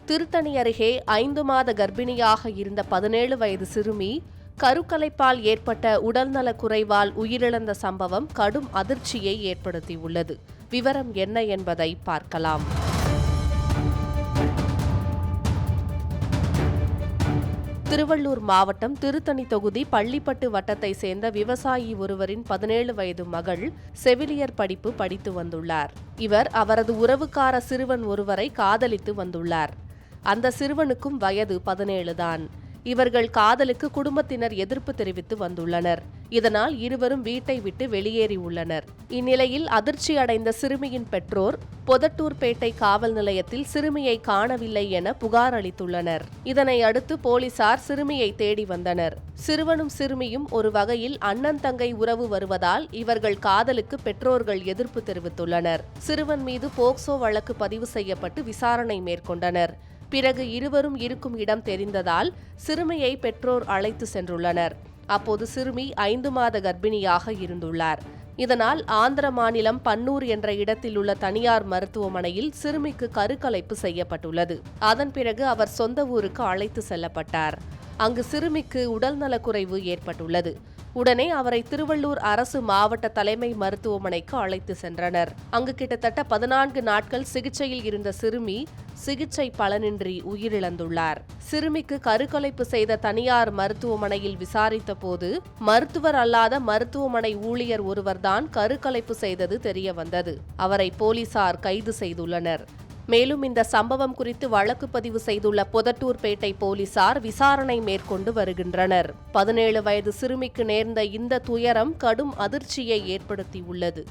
திருத்தணி அருகே 5 மாத கர்ப்பிணியாக இருந்த 17 வயது சிறுமி கருக்கலைப்பால் ஏற்பட்ட உடல்நலக் குறைவால் உயிரிழந்த சம்பவம் கடும் அதிர்ச்சியை ஏற்படுத்தியுள்ளது. விவரம் என்ன என்பதை பார்க்கலாம். திருவள்ளூர் மாவட்டம் திருத்தணி தொகுதி பள்ளிப்பட்டு வட்டத்தை சேர்ந்த விவசாயி ஒருவரின் 17 வயது மகள் செவிலியர் படிப்பு படித்து வந்துள்ளார். இவர் அவரது உறவுக்கார சிறுவன் ஒருவரை காதலித்து வந்துள்ளார். அந்த சிறுவனுக்கும் வயது 17 தான். இவர்கள் காதலுக்கு குடும்பத்தினர் எதிர்ப்பு தெரிவித்து வந்துள்ளனர். இதனால் இருவரும் வீட்டை விட்டு வெளியேறியுள்ளனர். இந்நிலையில் அதிர்ச்சி அடைந்த சிறுமியின் பெற்றோர் பொதட்டூர்பேட்டை காவல் நிலையத்தில் சிறுமியை காணவில்லை என புகார் அளித்துள்ளனர். இதனை அடுத்து போலீசார் சிறுமியை தேடி வந்தனர். சிறுவனும் சிறுமியும் ஒரு வகையில் அண்ணன் தங்கை உறவு வருவதால் இவர்கள் காதலுக்கு பெற்றோர்கள் எதிர்ப்பு தெரிவித்துள்ளனர். சிறுவன் மீது போக்சோ வழக்கு பதிவு செய்யப்பட்டு விசாரணை மேற்கொண்டனர். பிறகு இருவரும் இருக்கும் இடம் தெரிந்ததால் சிறுமியை பெற்றோர் அழைத்து சென்றுள்ளனர். அப்போது சிறுமி 5 மாத கர்ப்பிணியாக இருந்துள்ளார். இதனால் ஆந்திர மாநிலம் பன்னூர் என்ற இடத்தில் உள்ள தனியார் மருத்துவமனையில் சிறுமிக்கு கருக்கலைப்பு செய்யப்பட்டுள்ளது. அதன் பிறகு அவர் சொந்த ஊருக்கு அழைத்து செல்லப்பட்டார். அங்கு சிறுமிக்கு உடல்நலக்குறைவு ஏற்பட்டுள்ளது. உடனே அவரை திருவள்ளூர் அரசு மாவட்ட தலைமை மருத்துவமனைக்கு அழைத்து சென்றனர். அங்கு கிட்டத்தட்ட 14 நாட்கள் சிகிச்சையில் இருந்த சிறுமி சிகிச்சை பலனின்றி உயிரிழந்துள்ளார். சிறுமிக்கு கருக்கலைப்பு செய்த தனியார் மருத்துவமனையில் விசாரித்த போது மருத்துவர் அல்லாத மருத்துவமனை ஊழியர் ஒருவர்தான் கருக்கலைப்பு செய்தது தெரியவந்தது. அவரை போலீசார் கைது செய்துள்ளனர். மேலும் இந்த சம்பவம் குறித்து வழக்கு பதிவு செய்துள்ள பொதட்டூர்பேட்டை போலீசார் விசாரணை மேற்கொண்டு வருகின்றனர். 17 வயது சிறுமிக்கு நேர்ந்த இந்த துயரம் கடும் அதிர்ச்சியை ஏற்படுத்தியுள்ளது.